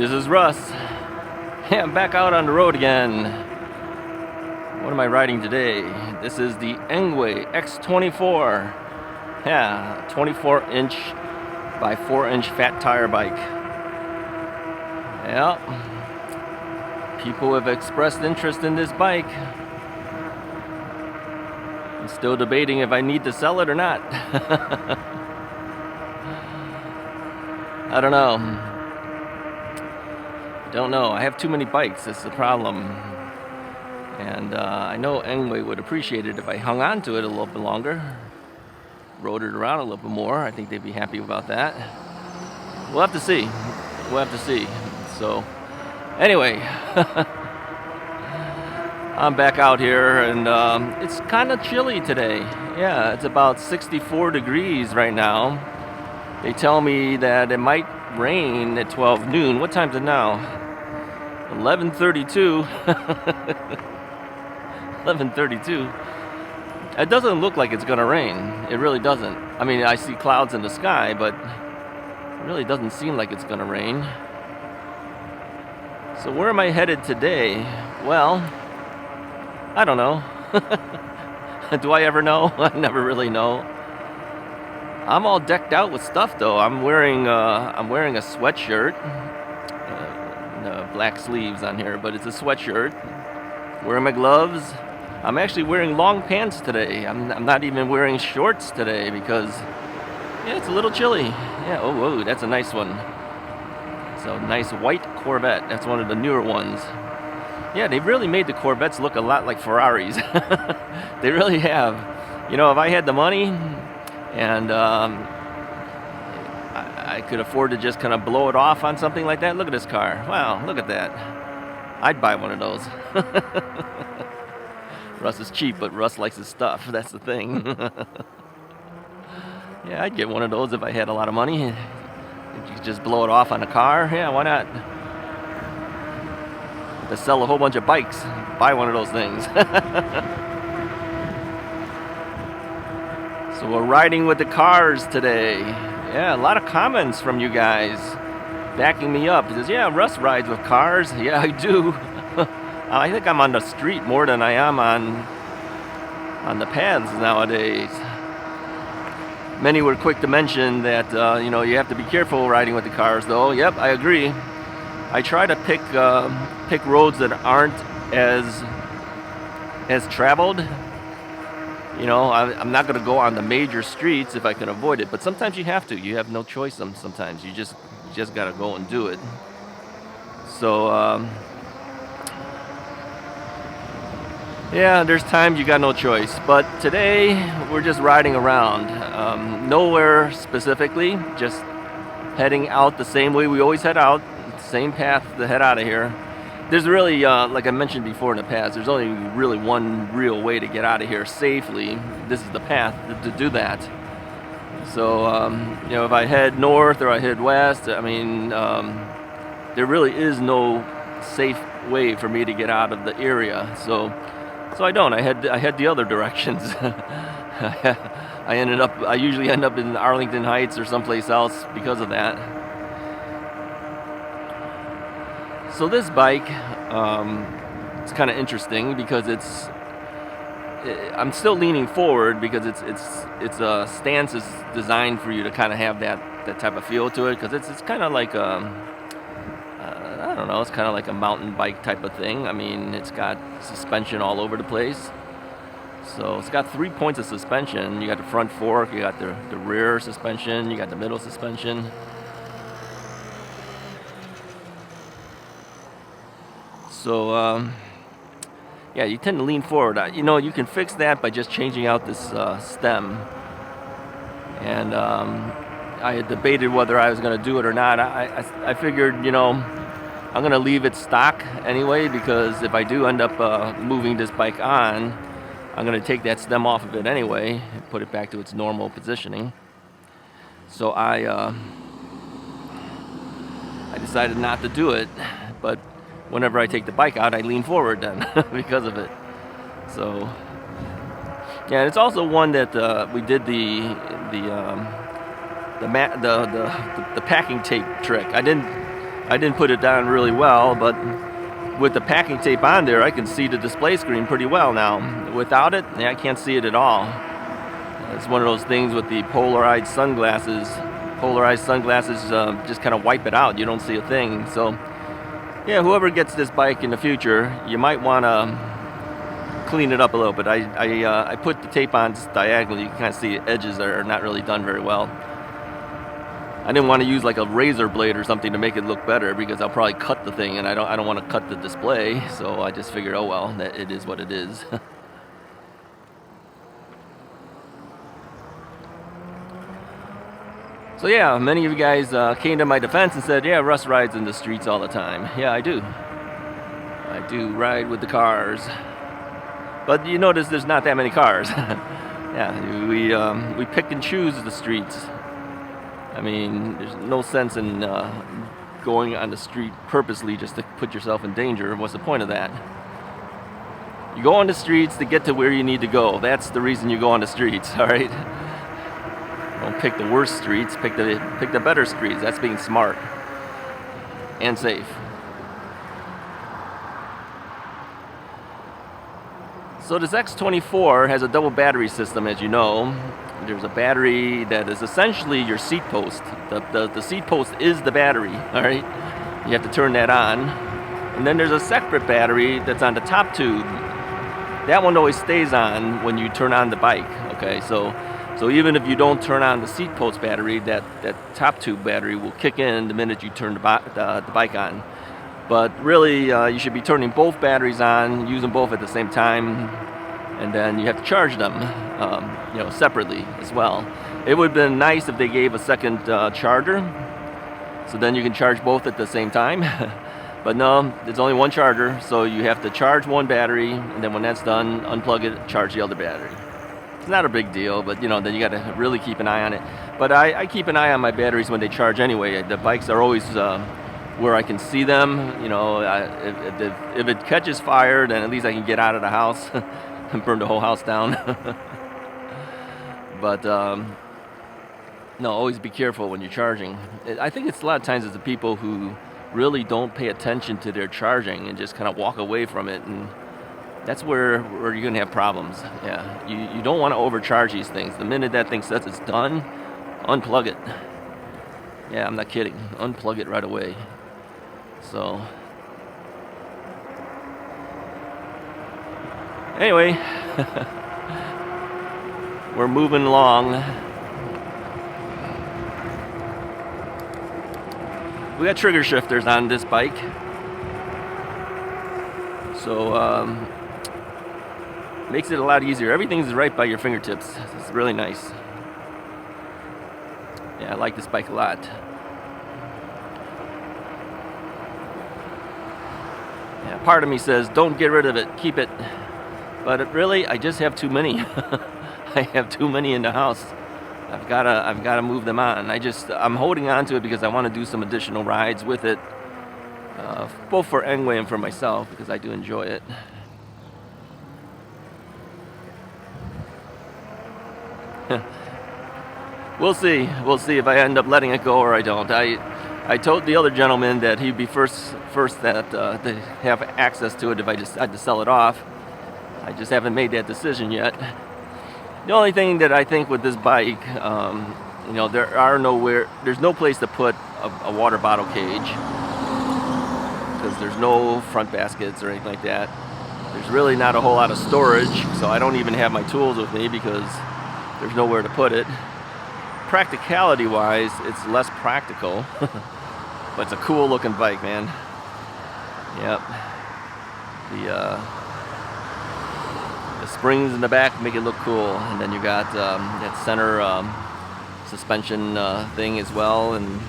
This is Russ. Hey, I'm back out on the road again. What am I riding today? This is the Engwe X24. Yeah, 24-inch by 4-inch fat tire bike. Yeah. People have expressed interest in this bike. I'm still debating if I need to sell it or not. I don't know. Don't know. I have too many bikes. That's the problem. And I know Engwe would appreciate it if I hung on to it a little bit longer, rode it around a little bit more. I think they'd be happy about that. We'll have to see. We'll have to see. So, anyway, I'm back out here, and it's kind of chilly today. Yeah, it's about 64 degrees right now. They tell me that it might rain at 12 noon. What time is it now? 11:32. 11:32. It doesn't look like it's gonna rain. It really doesn't. I mean, I see clouds in the sky, but it really doesn't seem like it's gonna rain. So where am I headed today? Well, I don't know. Do I ever know? I never really know. I'm all decked out with stuff though. I'm wearing a sweatshirt. Black sleeves on here, but it's a sweatshirt. Wearing my gloves. I'm actually wearing long pants today. I'm not even wearing shorts today because, yeah, it's a little chilly. Yeah, oh, whoa, that's a nice one. It's a nice white Corvette. That's one of the newer ones. Yeah, they really made the Corvettes look a lot like Ferraris. They really have. You know, if I had the money and I could afford to just kind of blow it off on something like that. Look at this car. Wow, look at that. I'd buy one of those. Russ is cheap, but Russ likes his stuff. That's the thing. Yeah, I'd get one of those if I had a lot of money. You could just blow it off on a car. Yeah, why not? To sell a whole bunch of bikes, buy one of those things. So we're riding with the cars today. Yeah, a lot of comments from you guys backing me up. He says, yeah, Russ rides with cars. Yeah, I do. I think I'm on the street more than I am on the paths nowadays. Many were quick to mention that, you know, you have to be careful riding with the cars, though. Yep, I agree. I try to pick roads that aren't as traveled. You know, I'm not going to go on the major streets if I can avoid it, but sometimes you have to. You have no choice sometimes. You just got to go and do it. So, yeah, there's times you got no choice. But today, we're just riding around. Nowhere specifically, just heading out the same way we always head out, same path to head out of here. There's really, like I mentioned before in the past, there's only really one real way to get out of here safely. This is the path to do that. So, you know, if I head north or I head west, I mean, there really is no safe way for me to get out of the area. So I don't. I head the other directions. I usually end up in Arlington Heights or someplace else because of that. So this bike, it's kind of interesting because I'm still leaning forward because its stance is designed for you to kind of have that type of feel to it, because it's kind of like I don't know, it's kind of like a mountain bike type of thing. I mean, it's got suspension all over the place. So it's got 3 points of suspension. You got the front fork, you got the rear suspension, you got the middle suspension. So, yeah, you tend to lean forward. You know, you can fix that by just changing out this stem. And I had debated whether I was going to do it or not. I figured, you know, I'm going to leave it stock anyway, because if I do end up moving this bike on, I'm going to take that stem off of it anyway and put it back to its normal positioning. So I decided not to do it, but whenever I take the bike out, I lean forward then because of it. So, yeah, and it's also one that we did the packing tape trick. I didn't I didn't put it down really well, but with the packing tape on there, I can see the display screen pretty well now. Without it, yeah, I can't see it at all. It's one of those things with the polarized sunglasses. Polarized sunglasses just kind of wipe it out. You don't see a thing. So, yeah, whoever gets this bike in the future, you might want to clean it up a little bit. I put the tape on diagonally. You can kind of see edges that are not really done very well. I didn't want to use like a razor blade or something to make it look better, because I'll probably cut the thing, and I don't want to cut the display. So I just figured, oh well, that it is what it is. So yeah, many of you guys came to my defense and said, yeah, Russ rides in the streets all the time. Yeah, I do. I do ride with the cars. But you notice there's not that many cars. Yeah, we pick and choose the streets. I mean, there's no sense in going on the street purposely just to put yourself in danger. What's the point of that? You go on the streets to get to where you need to go. That's the reason you go on the streets, all right? Don't pick the worst streets, pick the better streets. That's being smart and safe. So this X24 has a double battery system, as you know. There's a battery that is essentially your seat post. The seat post is the battery, all right? You have to turn that on. And then there's a separate battery that's on the top tube. That one always stays on when you turn on the bike, okay? So even if you don't turn on the seat post battery, that top tube battery will kick in the minute you turn the bike on. But really, you should be turning both batteries on, using both at the same time, and then you have to charge them, separately as well. It would have been nice if they gave a second charger, so then you can charge both at the same time. But no, there's only one charger, so you have to charge one battery, and then when that's done, unplug it, charge the other battery. It's not a big deal, but then you got to really keep an eye on it. But I keep an eye on my batteries when they charge anyway. The bikes are always where I can see them. If it catches fire, then at least I can get out of the house and burn the whole house down. But no, always be careful when you're charging. I think it's a lot of times it's the people who really don't pay attention to their charging and just kind of walk away from it, and that's where you're gonna have problems. Yeah, you don't want to overcharge these things. The minute that thing says it's done, unplug it. Yeah, I'm not kidding. Unplug it right away. So anyway, we're moving along. We got trigger shifters on this bike, so makes it a lot easier. Everything's right by your fingertips. It's really nice. Yeah, I like this bike a lot. Yeah, part of me says don't get rid of it, keep it, but really I just have too many. I have too many in the house. I've gotta move them on. I'm holding on to it because I want to do some additional rides with it, both for Engwe and for myself, because I do enjoy it. We'll see if I end up letting it go or I don't. I told the other gentleman that he'd be first that to have access to it if I decide to sell it off. I just haven't made that decision yet. The only thing that I think with this bike, there's no place to put a water bottle cage, because there's no front baskets or anything like that. There's really not a whole lot of storage, so I don't even have my tools with me because there's nowhere to put it. Practicality wise, it's less practical, but it's a cool looking bike, man. Yep. The springs in the back make it look cool, and then you got that center suspension thing as well, and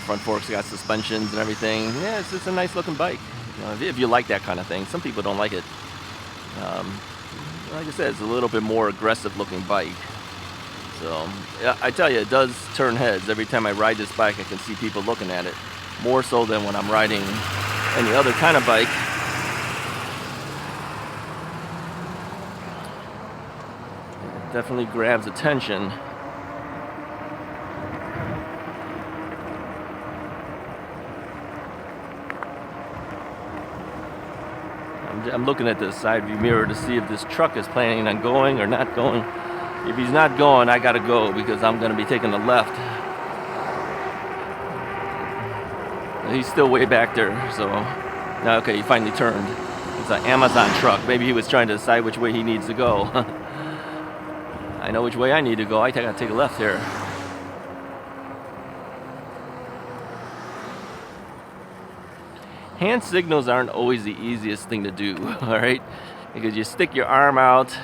front forks got suspensions and everything. Yeah, it's just a nice looking bike. If you like that kind of thing. Some people don't like it. Like I said, it's a little bit more aggressive looking bike. So yeah, I tell you, it does turn heads. Every time I ride this bike, I can see people looking at it, more so than when I'm riding any other kind of bike. It definitely grabs attention. I'm looking at the side view mirror to see if this truck is planning on going or not going. If he's not going, I gotta go because I'm gonna be taking the left. He's still way back there, so okay, he finally turned. It's an Amazon truck. Maybe he was trying to decide which way he needs to go. I know which way I need to go. I gotta take a left here. Hand signals aren't always the easiest thing to do, all right? Because you stick your arm out,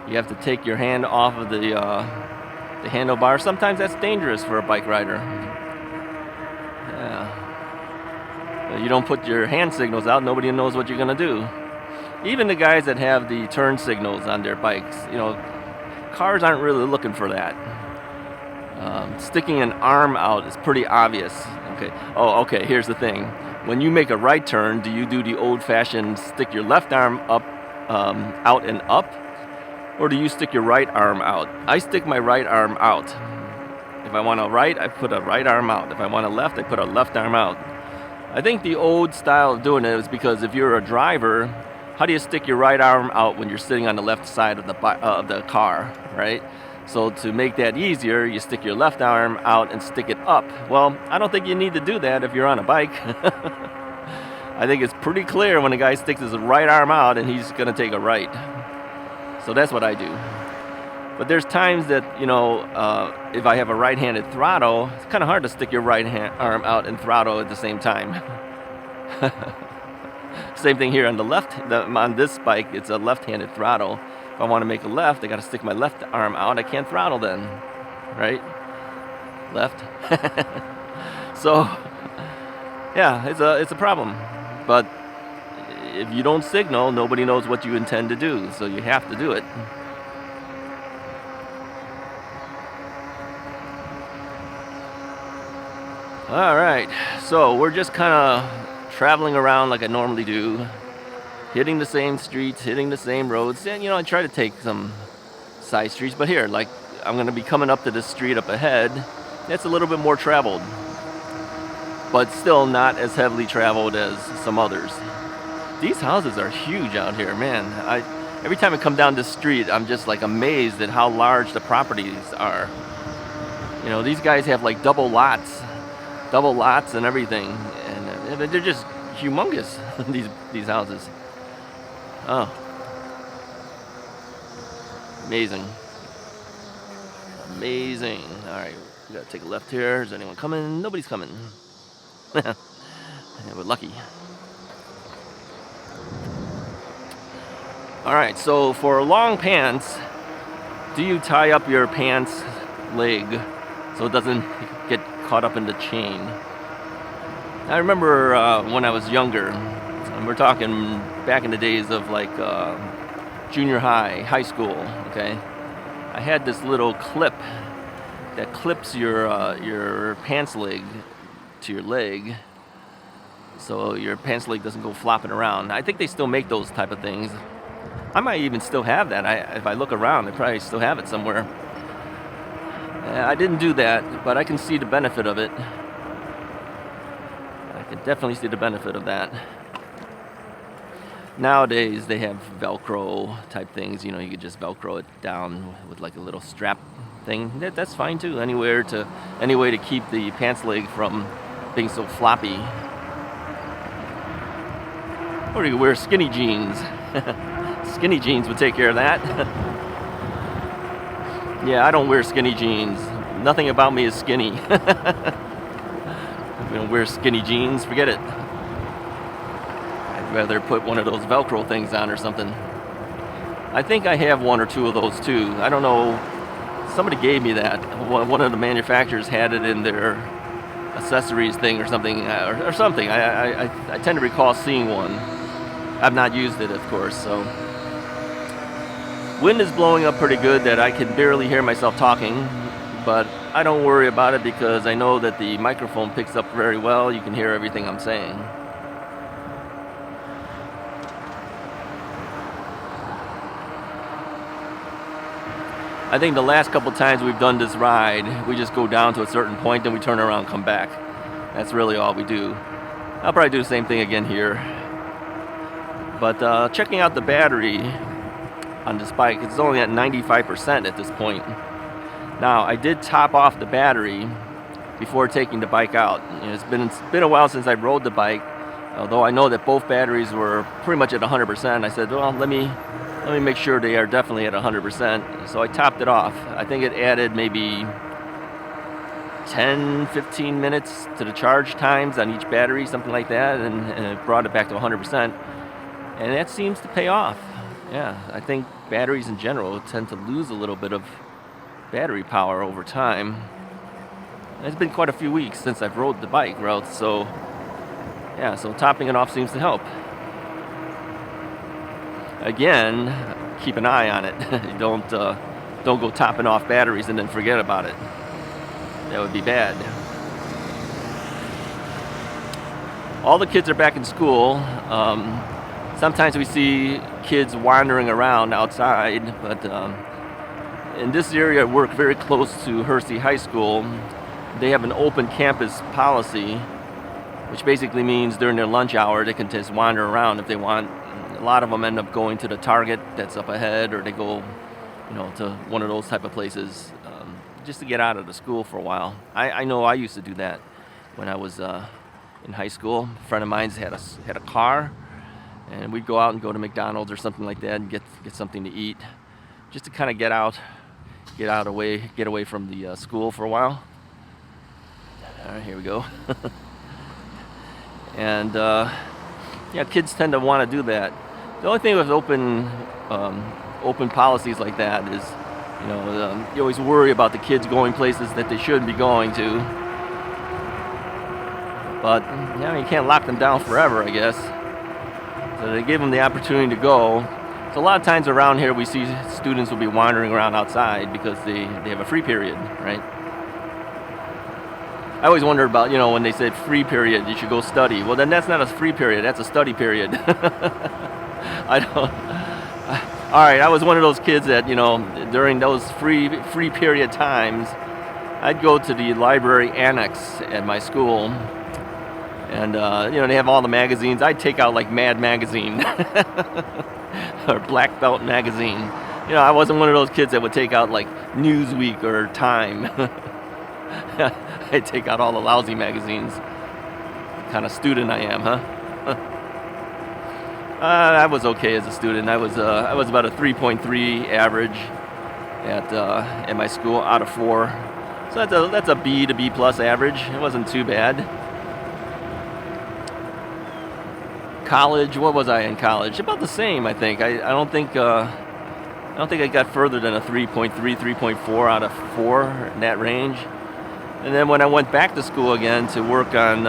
you have to take your hand off of the handlebar. Sometimes that's dangerous for a bike rider. Yeah. You don't put your hand signals out, nobody knows what you're gonna do. Even the guys that have the turn signals on their bikes, you know, cars aren't really looking for that. Sticking an arm out is pretty obvious. Okay. Oh, okay, here's the thing. When you make a right turn, do you do the old-fashioned stick your left arm up, out and up? Or do you stick your right arm out? I stick my right arm out. If I want a right, I put a right arm out. If I want a left, I put a left arm out. I think the old style of doing it is because if you're a driver, how do you stick your right arm out when you're sitting on the left side of the car, right? So to make that easier, you stick your left arm out and stick it up. Well, I don't think you need to do that if you're on a bike. I think it's pretty clear when a guy sticks his right arm out and he's gonna take a right. So that's what I do. But there's times that, you know, if I have a right-handed throttle, it's kind of hard to stick your right arm out and throttle at the same time. Same thing here on the left, on this bike, it's a left-handed throttle. If I want to make a left, I got to stick my left arm out. I can't throttle then, right? Left. So, yeah, it's a problem. But if you don't signal, nobody knows what you intend to do. So you have to do it. All right, so we're just kind of traveling around like I normally do, hitting the same streets, hitting the same roads, and, you know, I try to take some side streets, but here, like, I'm going to be coming up to this street up ahead. That's a little bit more traveled, but still not as heavily traveled as some others. These houses are huge out here, man. Every time I come down this street, I'm just like amazed at how large the properties are. You know, these guys have like double lots and everything, and they're just humongous. these houses. Oh, amazing. All right, we gotta take a left here. Is anyone coming? Nobody's coming. Yeah, we're lucky. All right, so for long pants, do you tie up your pants leg so it doesn't get caught up in the chain? I remember when I was younger, and we're talking back in the days of like junior high school, okay? I had this little clip that clips your pants leg to your leg, so your pants leg doesn't go flopping around. I think they still make those type of things. I might even still have that. If I look around, I probably still have it somewhere. I didn't do that, but I can see the benefit of it. I can definitely see the benefit of that. Nowadays, they have Velcro type things. You know, you could just Velcro it down with like a little strap thing. That's fine too. Any way to keep the pants leg from being so floppy. Or you could wear skinny jeans. Skinny jeans would take care of that. Yeah, I don't wear skinny jeans. Nothing about me is skinny. If you don't wear skinny jeans, forget it. I'd rather put one of those Velcro things on or something. I think I have one or two of those too. I don't know. Somebody gave me that. One of the manufacturers had it in their accessories thing or something. Or something. I tend to recall seeing one. I've not used it, of course, so. Wind is blowing up pretty good that I can barely hear myself talking, but I don't worry about it because I know that the microphone picks up very well. You can hear everything I'm saying. I think the last couple times we've done this ride, we just go down to a certain point, then we turn around and come back. That's really all we do. I'll probably do the same thing again here. But checking out the battery on this bike, it's only at 95% at this point. Now, I did top off the battery before taking the bike out. It's been a while since I rode the bike, although I know that both batteries were pretty much at 100%. I said, well, let me make sure they are definitely at 100%. So I topped it off. I think it added maybe 10-15 minutes to the charge times on each battery, something like that, and it brought it back to 100%. And that seems to pay off. Yeah, I think batteries in general tend to lose a little bit of battery power over time. It's been quite a few weeks since I've rode the bike route, so yeah, so topping it off seems to help. Again, keep an eye on it. Don't go topping off batteries and then forget about it. That would be bad. All the kids are back in school. Sometimes we see kids wandering around outside, but in this area I work very close to Hersey High School. They have an open campus policy, which basically means during their lunch hour they can just wander around if they want. A lot of them end up going to the Target that's up ahead, or they go, to one of those type of places just to get out of the school for a while. I know I used to do that when I was in high school. A friend of mine's had a car, and we'd go out and go to McDonald's or something like that and get something to eat, just to kind of get away from the school for a while. All right, here we go. And yeah, kids tend to want to do that. The only thing with open policies like that is, you always worry about the kids going places that they shouldn't be going to. But you can't lock them down forever, I guess. So they give them the opportunity to go. So a lot of times around here we see students will be wandering around outside because they have a free period, right? I always wondered about, when they said free period, you should go study. Well, then that's not a free period, that's a study period. All right, I was one of those kids that, during those free period times, I'd go to the library annex at my school, and, they have all the magazines. I'd take out, like, Mad Magazine or Black Belt Magazine. I wasn't one of those kids that would take out, like, Newsweek or Time. I'd take out all the lousy magazines. What kind of student I am, huh? I was okay as a student. I was about a 3.3 average at my school out of 4. So that's a B to B plus average. It wasn't too bad. College, what was I in college? About the same, I think. I don't think I got further than a 3.3, 3.4 out of 4 in that range. And then when I went back to school again to work on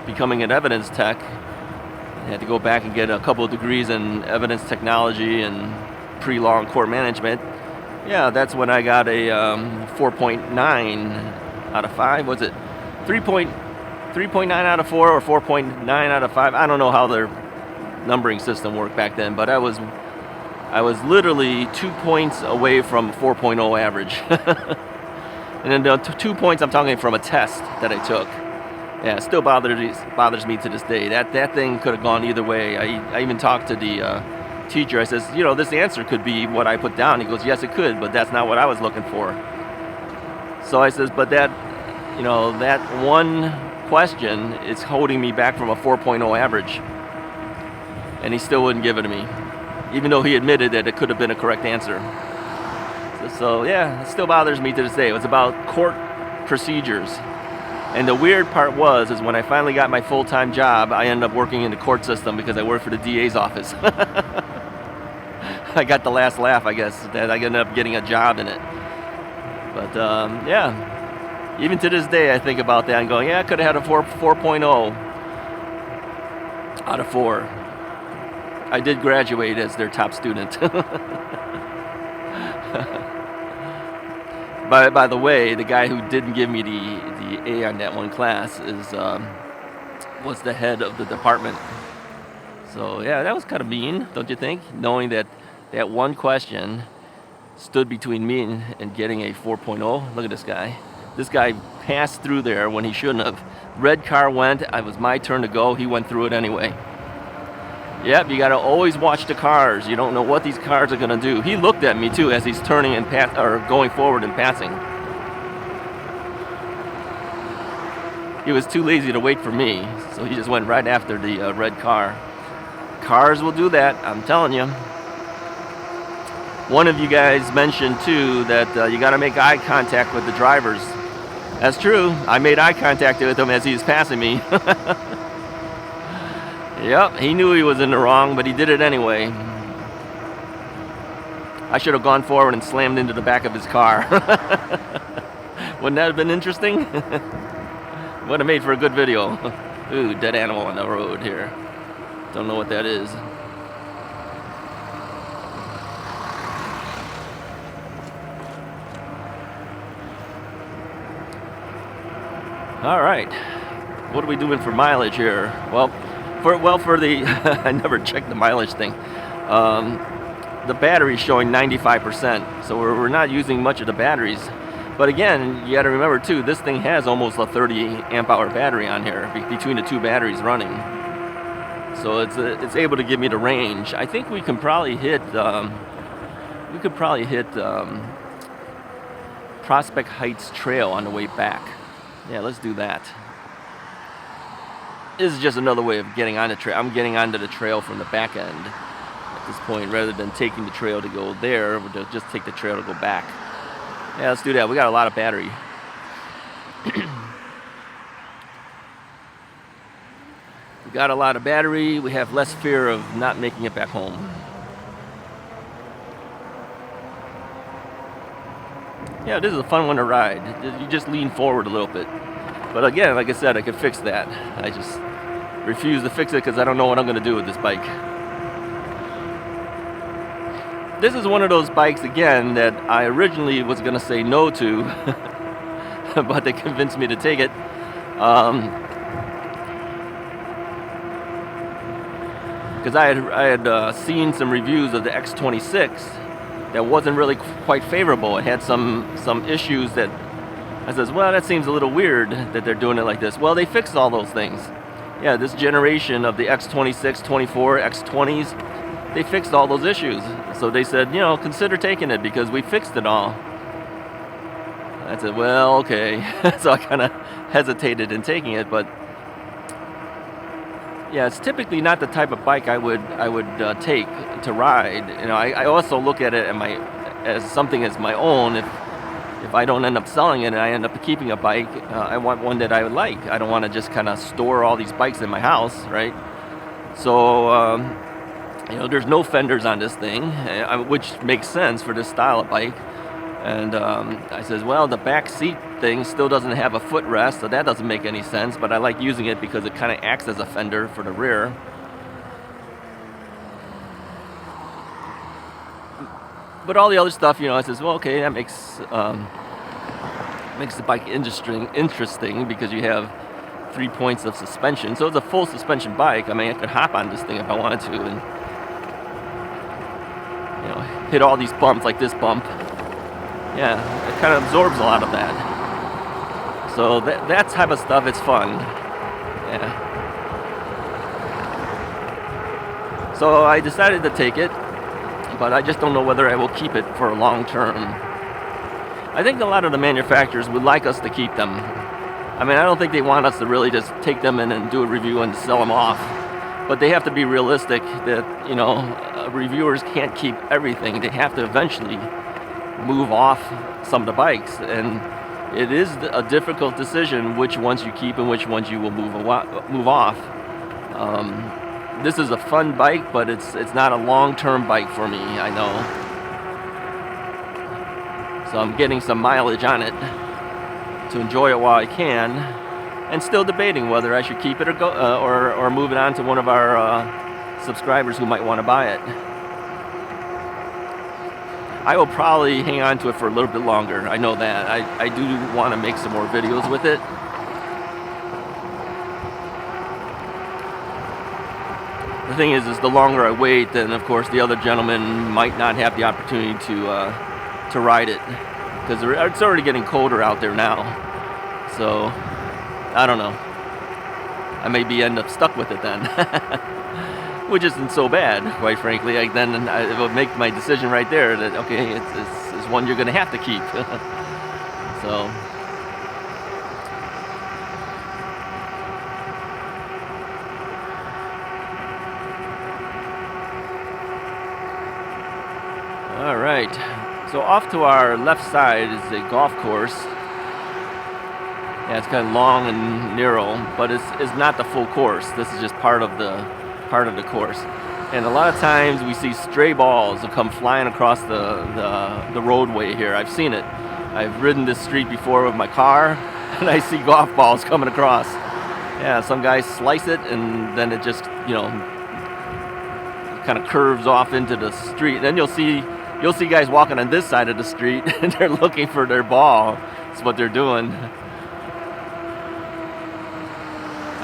becoming an evidence tech, I had to go back and get a couple of degrees in evidence technology and pre-law and court management. Yeah, that's when I got a 4.9 out of 5. Was it 3.9 out of 4 or 4.9 out of 5? I don't know how their numbering system worked back then, but I was literally 2 points away from 4.0 average. And then the 2 points I'm talking from a test that I took. Yeah, it still bothers me to this day. That thing could have gone either way. I even talked to the teacher. I says, this answer could be what I put down. He goes, yes, it could, but that's not what I was looking for. So I says, but that one question is holding me back from a 4.0 average. And he still wouldn't give it to me, even though he admitted that it could have been a correct answer. So yeah, it still bothers me to this day. It was about court procedures. And the weird part is when I finally got my full-time job, I ended up working in the court system because I worked for the DA's office. I got the last laugh, I guess, that I ended up getting a job in it. But yeah, even to this day I think about that and going, yeah, I could have had a 4.0 out of 4. I did graduate as their top student. By the way, the guy who didn't give me the A on that one class was the head of the department. So yeah, that was kind of mean, don't you think? Knowing that one question stood between me and getting a 4.0. Look at this guy. This guy passed through there when he shouldn't have. Red car went. It was my turn to go. He went through it anyway. Yep, you got to always watch the cars. You don't know what these cars are going to do. He looked at me too as he's turning and going forward and passing. He was too lazy to wait for me, so he just went right after the red car. Cars will do that, I'm telling you. One of you guys mentioned too that you got to make eye contact with the drivers. That's true. I made eye contact with him as he was passing me. Yep, he knew he was in the wrong, but he did it anyway. I should have gone forward and slammed into the back of his car. Wouldn't that have been interesting? Would have made for a good video. Ooh, dead animal on the road here. Don't know what that is. All right, what are we doing for mileage here? Well, for the I never checked the mileage thing. The battery's showing 95%, so we're not using much of the batteries. But again, you got to remember too, this thing has almost a 30 amp hour battery on here between the two batteries running. So it's able to give me the range. I think we can probably hit Prospect Heights Trail on the way back. Yeah, let's do that. This is just another way of getting on the trail. I'm getting onto the trail from the back end at this point, rather than taking the trail to go there. We'll just take the trail to go back. Yeah, let's do that. We got a lot of battery. We got a lot of battery. We have less fear of not making it back home. Yeah, this is a fun one to ride. You just lean forward a little bit. But again, like I said, I could fix that. I just refuse to fix it because I don't know what I'm going to do with this bike. This is one of those bikes, again, that I originally was going to say no to, but they convinced me to take it. Because I had seen some reviews of the X26 that wasn't really quite favorable. It had some issues that I says, well, that seems a little weird that they're doing it like this. Well, they fixed all those things. Yeah, this generation of the X26, 24, X20s, they fixed all those issues. So they said, you know, consider taking it because we fixed it all. I said, well, okay. So I kind of hesitated in taking it, but yeah, it's typically not the type of bike I would take to ride. You know, I also look at it as something as my own. If I don't end up selling it and I end up keeping a bike, I want one that I would like. I don't want to just kind of store all these bikes in my house, right? So, you know, there's no fenders on this thing, which makes sense for this style of bike. And I says, well, the back seat thing still doesn't have a footrest, so that doesn't make any sense, but I like using it because it kind of acts as a fender for the rear. But all the other stuff, you know, I says, well, okay, that makes the bike interesting because you have 3 points of suspension. So it's a full suspension bike. I mean, I could hop on this thing if I wanted to and, you know, hit all these bumps like this bump. Yeah, it kind of absorbs a lot of that. So that type of stuff, it's fun. Yeah. So I decided to take it, but I just don't know whether I will keep it for a long term. I think a lot of the manufacturers would like us to keep them. I mean, I don't think they want us to really just take them in and do a review and sell them off. But they have to be realistic that, you know, reviewers can't keep everything. They have to eventually move off some of the bikes, and it is a difficult decision which ones you keep and which ones you will move off. This is a fun bike, but it's not a long-term bike for me, I know. So I'm getting some mileage on it to enjoy it while I can, and still debating whether I should keep it or move it on to one of our subscribers who might want to buy it. I will probably hang on to it for a little bit longer. I know that. I do want to make some more videos with it. The thing is the longer I wait, then of course the other gentleman might not have the opportunity to ride it, because it's already getting colder out there now. So I don't know. I maybe end up stuck with it then. which isn't so bad, quite frankly. It will make my decision right there that, okay, it's one you're going to have to keep. So. All right, so off to our left side is a golf course. Yeah, it's kind of long and narrow, but it's not the full course. This is just part of the course. And a lot of times we see stray balls that come flying across the roadway here. I've seen it. I've ridden this street before with my car, and I see golf balls coming across. Yeah, some guys slice it, and then it just, kind of curves off into the street. Then you'll see guys walking on this side of the street, and they're looking for their ball. That's what they're doing.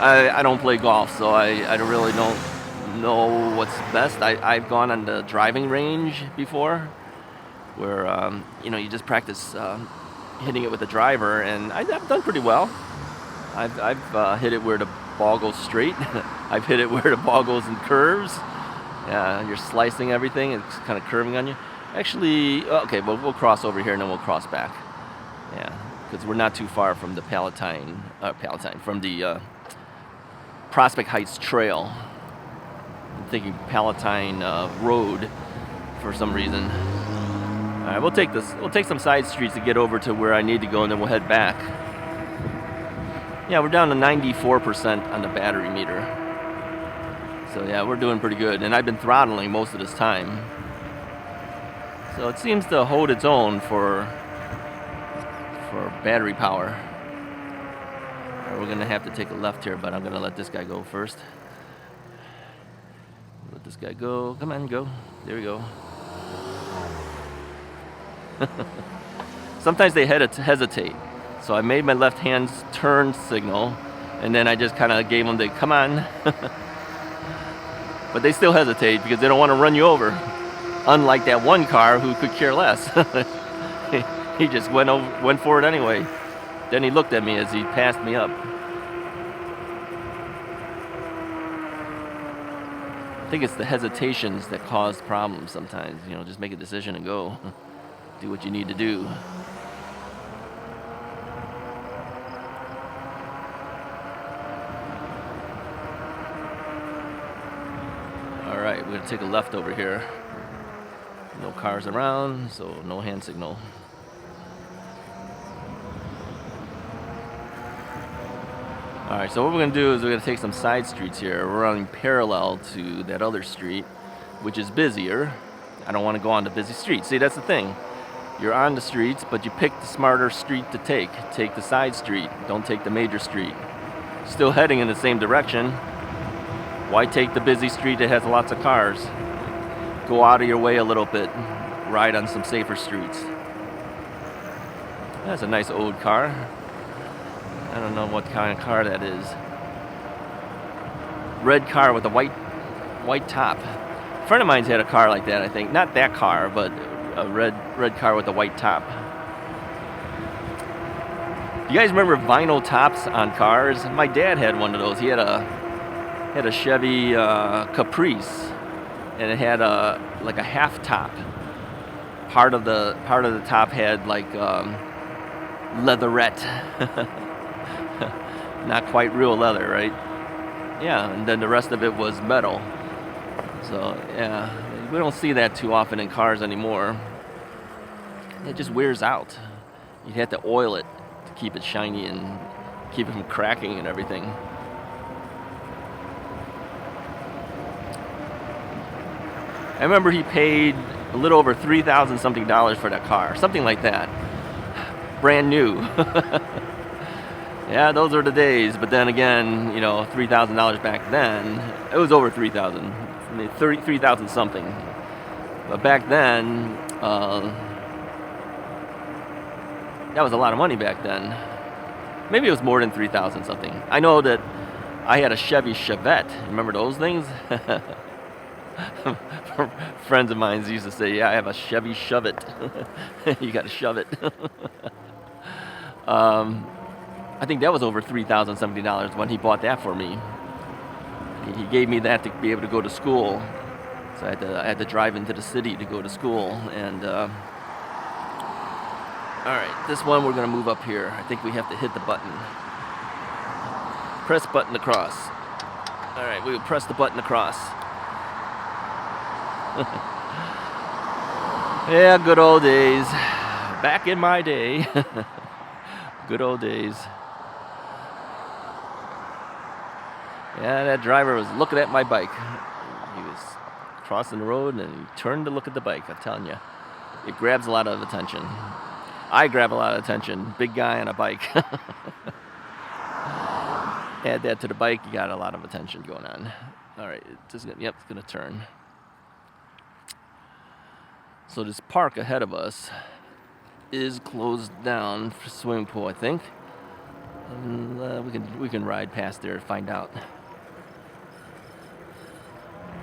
I don't play golf, so I really don't know what's best. I've gone on the driving range before, where you just practice hitting it with the driver, and I've done pretty well. I've hit it where the ball goes straight. I've hit it where the ball goes in curves. You're slicing everything. It's kind of curving on you. Actually, okay, but we'll cross over here and then we'll cross back. Yeah, because we're not too far from the from the Prospect Heights Trail. I'm thinking Palatine Road for some reason. All right, we'll take some side streets to get over to where I need to go, and then we'll head back. Yeah, we're down to 94% on the battery meter. So yeah, we're doing pretty good, and I've been throttling most of this time. So it seems to hold its own for battery power. We're gonna have to take a left here, but I'm gonna let this guy go first. Let this guy go. Come on, go. There we go. Sometimes they hesitate. So I made my left hand turn signal, and then I just kind of gave them the come on. But they still hesitate because they don't want to run you over. Unlike that one car who could care less. He just went for it anyway. Then he looked at me as he passed me up. I think it's the hesitations that cause problems sometimes. Just make a decision and go. Do what you need to do. All right, we're gonna take a left over here. No cars around, so no hand signal. All right, so what we're gonna do is we're gonna take some side streets here. We're running parallel to that other street, which is busier. I don't want to go on the busy street. See, that's the thing. You're on the streets, but you pick the smarter street to take. Take the side street. Don't take the major street. Still heading in the same direction. Why take the busy street that has lots of cars? Go out of your way a little bit. Ride on some safer streets. That's a nice old car. I don't know what kind of car that is. Red car with a white top. A friend of mine's had a car like that, I think. Not that car, but a red car with a white top. Do you guys remember vinyl tops on cars? My dad had one of those. He had a Chevy Caprice, and it had like a half top. Part of the top had like leatherette. Not quite real leather, right? Yeah, and then the rest of it was metal. So yeah, we don't see that too often in cars anymore. It just wears out. You have to oil it to keep it shiny and keep it from cracking and everything. I remember he paid a little over $3,000 something for that car, something like that, brand new. Yeah, those are the days. But then again, $3,000 back then, it was over 3,000, 3,000 something. But back then, that was a lot of money back then. Maybe it was more than 3,000 something. I know that I had a Chevy Chevette. Remember those things? Friends of mine used to say, yeah, I have a Chevy Shove-It. You got to shove it. I think that was over $3,000 something when he bought that for me. He gave me that to be able to go to school. So I had to drive into the city to go to school. And all right, this one we're gonna move up here. I think we have to hit the button. Press button across. All right, we will press the button across. Yeah, good old days. Back in my day. Good old days. Yeah, that driver was looking at my bike. He was crossing the road and he turned to look at the bike. I'm telling you, it grabs a lot of attention. I grab a lot of attention. Big guy on a bike. Add that to the bike, you got a lot of attention going on. All right, it's gonna turn. So this park ahead of us is closed down for swimming pool, I think. And we can ride past there to find out.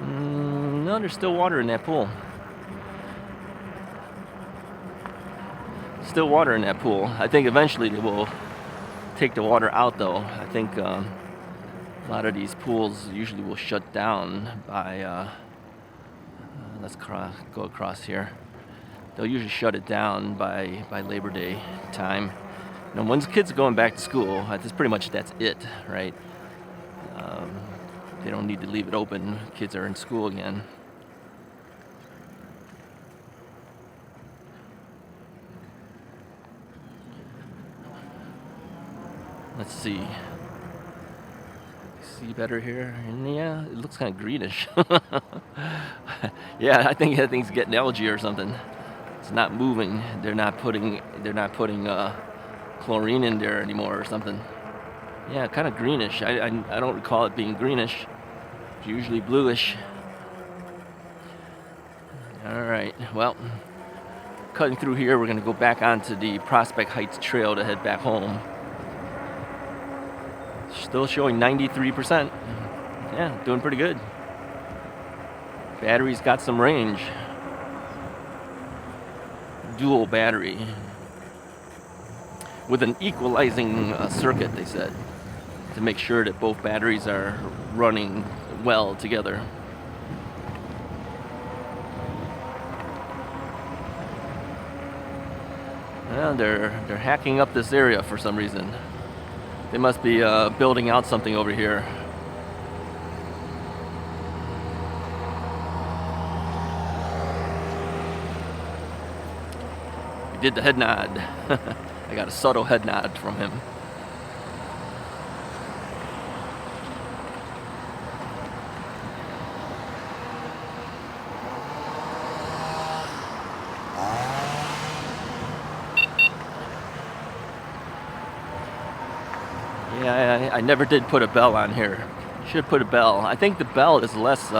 No, there's still water in that pool. Still water in that pool. I think eventually they will take the water out, though. I think a lot of these pools usually will shut down by. Let's go across here. They'll usually shut it down by Labor Day time. Now, once kids are going back to school, that's pretty much that's it, right? They don't need to leave it open. Kids are in school again. Let's see. See better here? And yeah, it looks kind of greenish. Yeah, I think that thing's getting algae or something. It's not moving. They're not putting chlorine in there anymore or something. Yeah, kind of greenish. I don't recall it being greenish. It's usually bluish. All right. Well, cutting through here, we're going to go back onto the Prospect Heights Trail to head back home. Still showing 93%. Yeah, doing pretty good. Battery's got some range. Dual battery. With an equalizing circuit, they said, to make sure that both batteries are running well together. Well, they're hacking up this area for some reason. They must be building out something over here. He did the head nod. I got a subtle head nod from him. Yeah, I never did put a bell on here. Should put a bell. I think the bell is less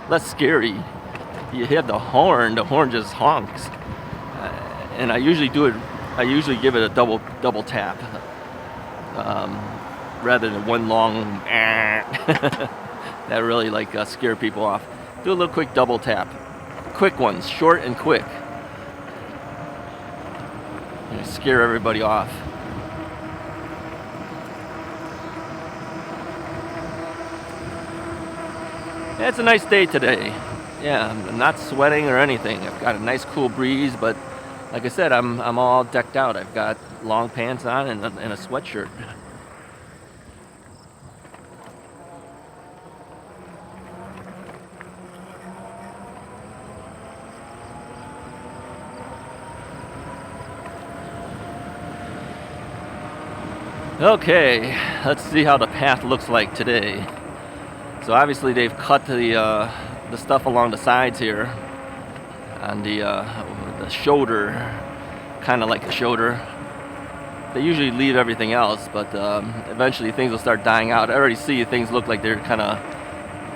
less scary. You have the horn just honks. And I usually give it a double tap. Rather than one long that really scare people off. Do a little quick double tap. Quick ones, short and quick. You scare everybody off. Yeah, it's a nice day today. Yeah, I'm not sweating or anything. I've got a nice cool breeze, but like I said, I'm all decked out. I've got long pants on and a sweatshirt. Okay, let's see how the path looks like today. So obviously they've cut the stuff along the sides here on the shoulder, kind of like the shoulder. They usually leave everything else, but eventually things will start dying out. I already see things look like they're kind of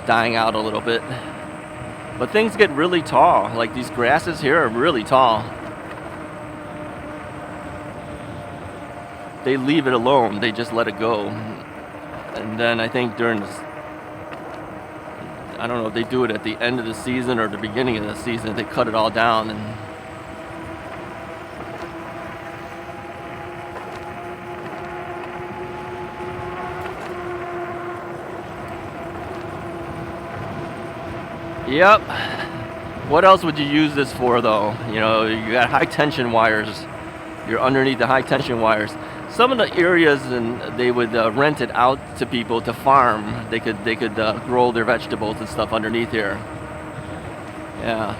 dying out a little bit. But things get really tall. Like these grasses here are really tall. They leave it alone. They just let it go. And then I think during this, I don't know if they do it at the end of the season or the beginning of the season, they cut it all down. And Yep. What else would you use this for, though? You know, you got high tension wires. You're underneath the high tension wires. Some of the areas, and they would rent it out to people to farm. They could grow their vegetables and stuff underneath here. Yeah.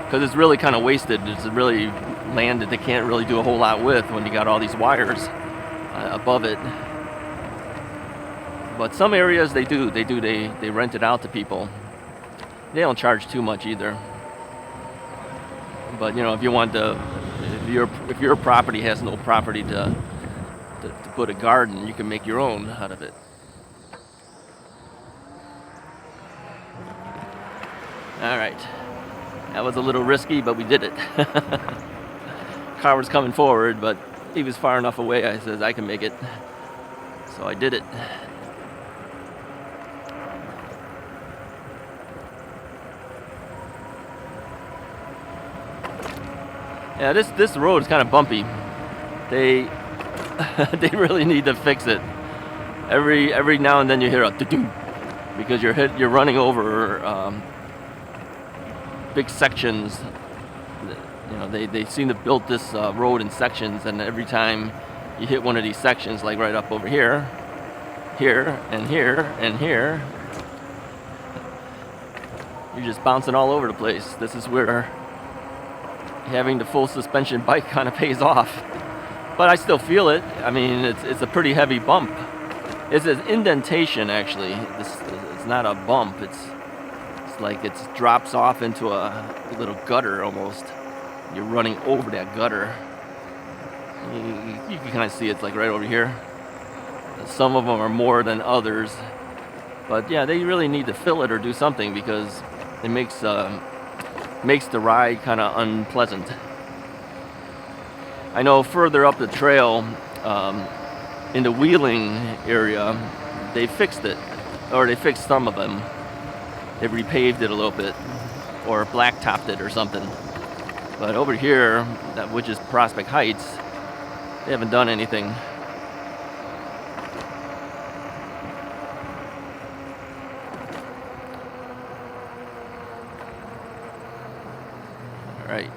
Because it's really kind of wasted. It's really land that they can't really do a whole lot with when you got all these wires above it. But some areas they rent it out to people. They don't charge too much either. But you know, if you want to, if your property has no property to put a garden, you can make your own out of it. All right, that was a little risky, but we did it. Car was coming forward, but he was far enough away. I said I can make it, so I did it. Yeah, this road is kind of bumpy. They really need to fix it. Every now and then you hear a doo-doo because you're running over big sections. You know, they seem to build this road in sections, and every time you hit one of these sections, like right up over here, here and here and here, you're just bouncing all over the place. This is where having the full suspension bike kind of pays off, but I still feel it. I mean, it's a pretty heavy bump. It's an indentation, actually. It's not a bump. It's like it drops off into a little gutter almost. You're running over that gutter. You can kind of see it's like right over here. Some of them are more than others, but yeah, they really need to fill it or do something because it makes the ride kind of unpleasant. I know further up the trail, in the wheeling area, they fixed it, or they fixed some of them. They repaved it a little bit, or blacktopped it or something. But over here, which is Prospect Heights, they haven't done anything. Right.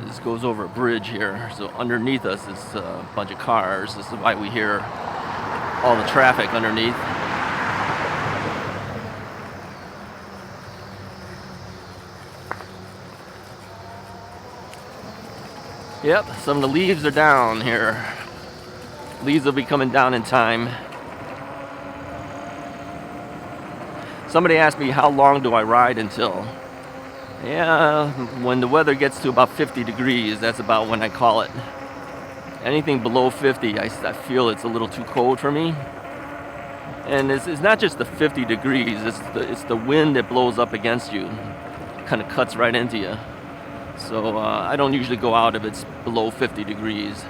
This goes over a bridge here, so underneath us is a bunch of cars. This is why we hear all the traffic underneath. Yep, some of the leaves are down here. Leaves will be coming down in time. Somebody asked me how long do I ride until? Yeah, when the weather gets to about 50 degrees, that's about when I call it. Anything below 50, I feel it's a little too cold for me. And it's not just the 50 degrees, it's the wind that blows up against you. Kind of cuts right into you. So I don't usually go out if it's below 50 degrees.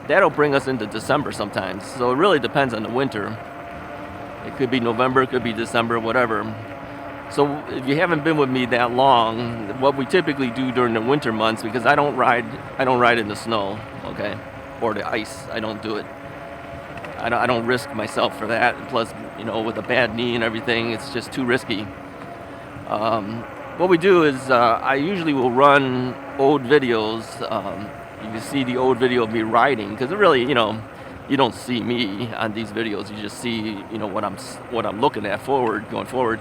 That'll bring us into December sometimes. So it really depends on the winter. It could be November, it could be December, whatever. So if you haven't been with me that long, what we typically do during the winter months, because I don't ride in the snow, okay, or the ice. I don't do it. I don't risk myself for that. Plus, you know, with a bad knee and everything, it's just too risky. What we do is I usually will run old videos. You can see the old video of me riding, because it really, you know, you don't see me on these videos. You just see, you know, what I'm looking at going forward.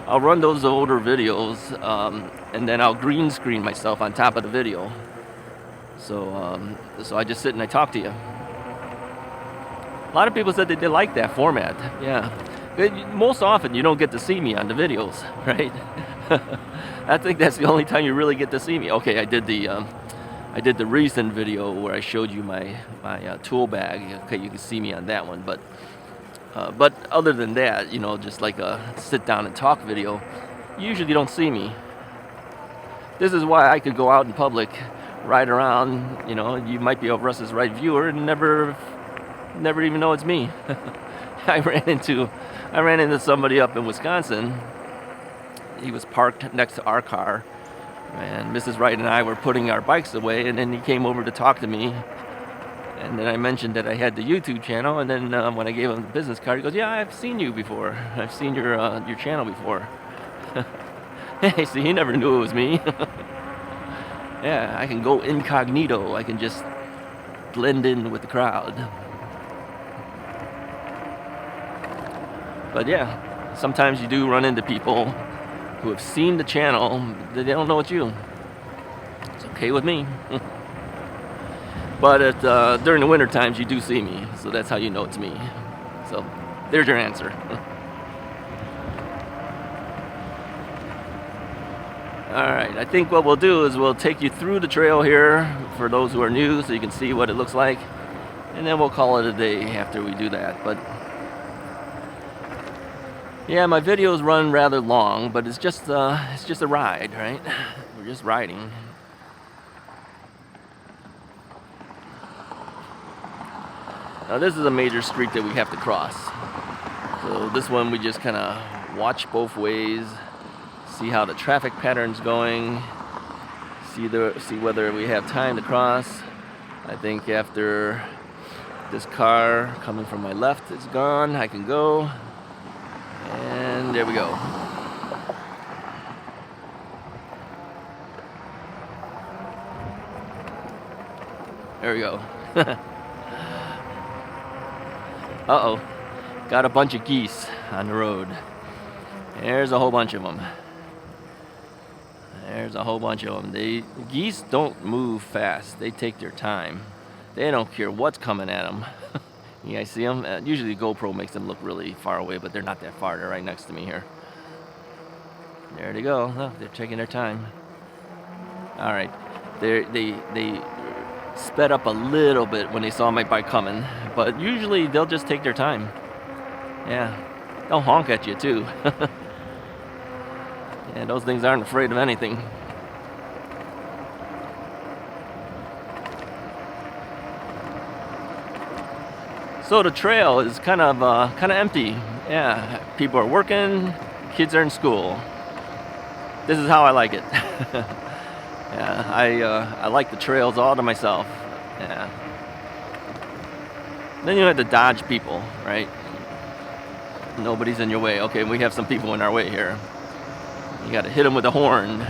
I'll run those older videos, and then I'll green screen myself on top of the video. So I just sit and I talk to you. A lot of people said that they like that format. Yeah. Most often you don't get to see me on the videos, right? I think that's the only time you really get to see me. Okay, I did the recent video where I showed you my tool bag. Okay, you can see me on that one, but other than that, you know, just like a sit down and talk video, you usually don't see me. This is why I could go out in public, ride around. You know, you might be a Russ's Right viewer and never even know it's me. I ran into somebody up in Wisconsin. He was parked next to our car, and Mrs. Wright and I were putting our bikes away, and then he came over to talk to me. And then I mentioned that I had the YouTube channel, and then when I gave him the business card, he goes, "Yeah, I've seen you before. I've seen your channel before." Hey, see, he never knew it was me. Yeah, I can go incognito. I can just blend in with the crowd. But yeah, sometimes you do run into people who have seen the channel, they don't know it's you. It's okay with me. But during the winter times, you do see me, so that's how you know it's me. So there's your answer. Alright, I think what we'll do is we'll take you through the trail here for those who are new, so you can see what it looks like, and then we'll call it a day after we do that. But yeah, my videos run rather long, but it's just a ride, right? We're just riding. Now this is a major street that we have to cross. So this one we just kind of watch both ways, see how the traffic pattern's going, see whether we have time to cross. I think after this car coming from my left is gone, I can go. And there we go. There we go. Uh-oh. Got a bunch of geese on the road. There's a whole bunch of them. There's a whole bunch of them. Geese don't move fast. They take their time. They don't care what's coming at them. You guys see them? Usually the GoPro makes them look really far away, but they're not that far. They're right next to me here. There they go. Look, they're taking their time. All right. They sped up a little bit when they saw my bike coming, but usually they'll just take their time. Yeah. They'll honk at you too. Yeah, those things aren't afraid of anything. So the trail is kind of empty. Yeah, people are working, kids are in school. This is how I like it. Yeah, I like the trails all to myself. Yeah. Then you have to dodge people, right? Nobody's in your way. Okay, we have some people in our way here. You got to hit them with the horn.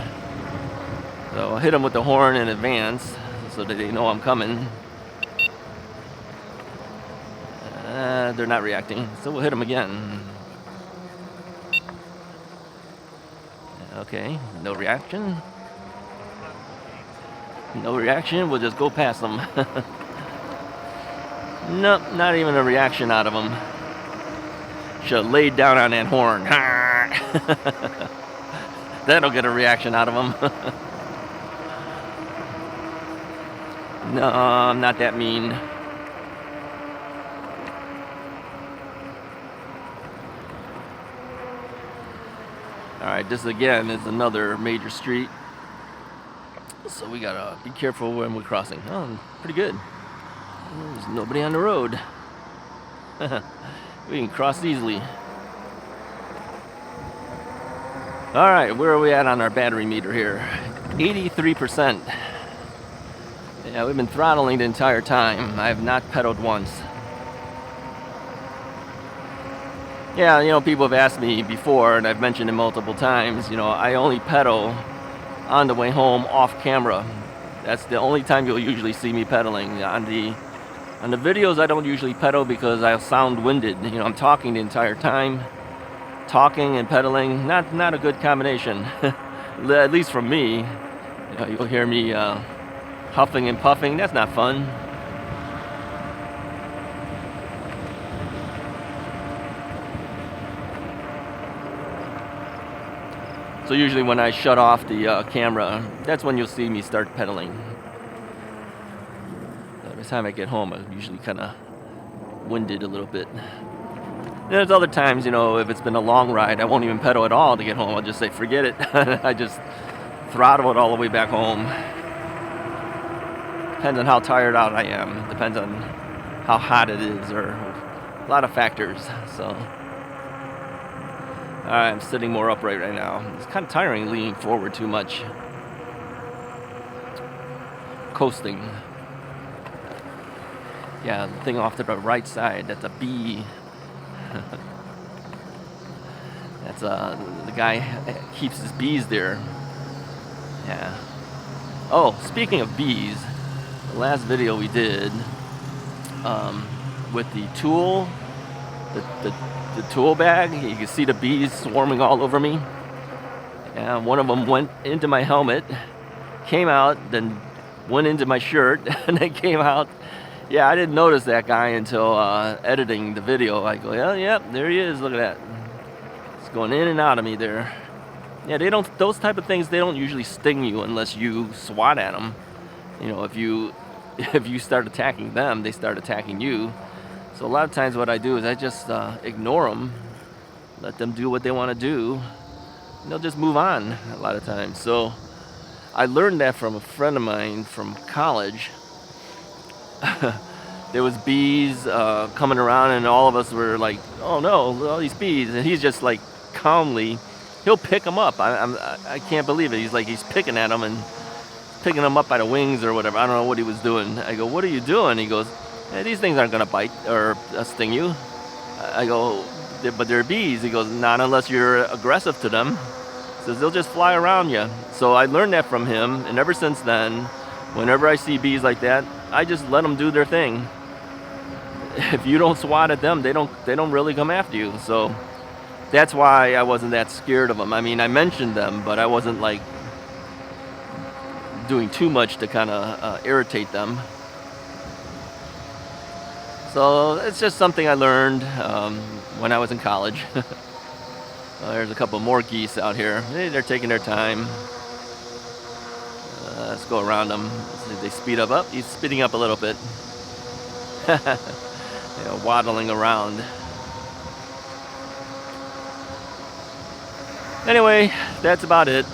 So I'll hit them with the horn in advance so that they know I'm coming. They're not reacting, so we'll hit them again. Okay, no reaction. No reaction, we'll just go past them. Nope, not even a reaction out of them. Should have laid down on that horn. That'll get a reaction out of them. No, I'm not that mean. Alright, this again is another major street. So we gotta be careful when we're crossing. Oh, pretty good. There's nobody on the road. We can cross easily. Alright, where are we at on our battery meter here? 83%. Yeah, we've been throttling the entire time. I have not pedaled once. Yeah, you know, people have asked me before, and I've mentioned it multiple times, you know, I only pedal on the way home off camera. That's the only time you'll usually see me pedaling. On the videos, I don't usually pedal because I'll sound winded. You know, I'm talking the entire time. Talking and pedaling, not a good combination. At least from me. You know, you'll hear me huffing and puffing. That's not fun. So usually when I shut off the camera, that's when you'll see me start pedaling. By the time I get home, I'm usually kind of winded a little bit. And there's other times, you know, if it's been a long ride, I won't even pedal at all to get home. I'll just say, forget it. I just throttle it all the way back home. Depends on how tired out I am. Depends on how hot it is, or a lot of factors. So. Alright, I'm sitting more upright right now. It's kind of tiring leaning forward too much. Coasting. Yeah, the thing off to the right side, that's a bee. That's the guy keeps his bees there. Yeah. Oh, speaking of bees, the last video we did with the tool, the tool bag, you can see the bees swarming all over me. And one of them went into my helmet, came out, then went into my shirt, and then came out. Yeah, I didn't notice that guy until editing the video. I go, yeah, yep, there he is. Look at that. It's going in and out of me there. Yeah, they don't. Those type of things, they don't usually sting you unless you swat at them. You know, if you start attacking them, they start attacking you. So a lot of times, what I do is I just ignore them, let them do what they want to do, and they'll just move on a lot of times. So I learned that from a friend of mine from college. There was bees coming around, and all of us were like, "Oh no, all these bees!" And he's just like calmly, he'll pick them up. I can't believe it. He's picking at them and picking them up by the wings or whatever. I don't know what he was doing. I go, "What are you doing?" He goes, "Hey, these things aren't gonna bite or sting you." I go, "But they're bees." He goes, "Not unless you're aggressive to them." He says they'll just fly around you. So I learned that from him, and ever since then, whenever I see bees like that, I just let them do their thing. If you don't swat at them, they don't really come after you. So that's why I wasn't that scared of them. I mean, I mentioned them, but I wasn't like doing too much to kind of irritate them. So it's just something I learned when I was in college. There's a couple more geese out here. They're taking their time. Let's go around them. They speed up. Oh, he's speeding up a little bit. Waddling around. Anyway, that's about it.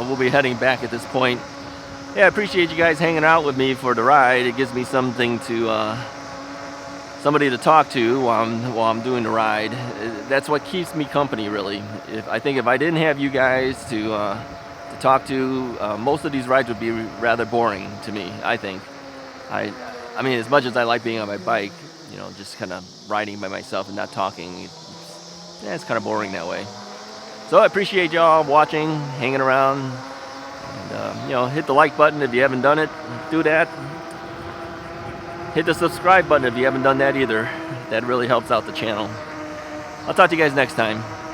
We'll be heading back at this point. Yeah, I appreciate you guys hanging out with me for the ride. It gives me something to, somebody to talk to while I'm doing the ride. That's what keeps me company, really. I think if I didn't have you guys to talk to, most of these rides would be rather boring to me, I think. I mean, as much as I like being on my bike, just kind of riding by myself and not talking, it's kind of boring that way. So I appreciate y'all watching, hanging around, and hit the like button if you haven't done it. Do that. Hit the subscribe button if you haven't done that either. That really helps out the channel. I'll talk to you guys next time.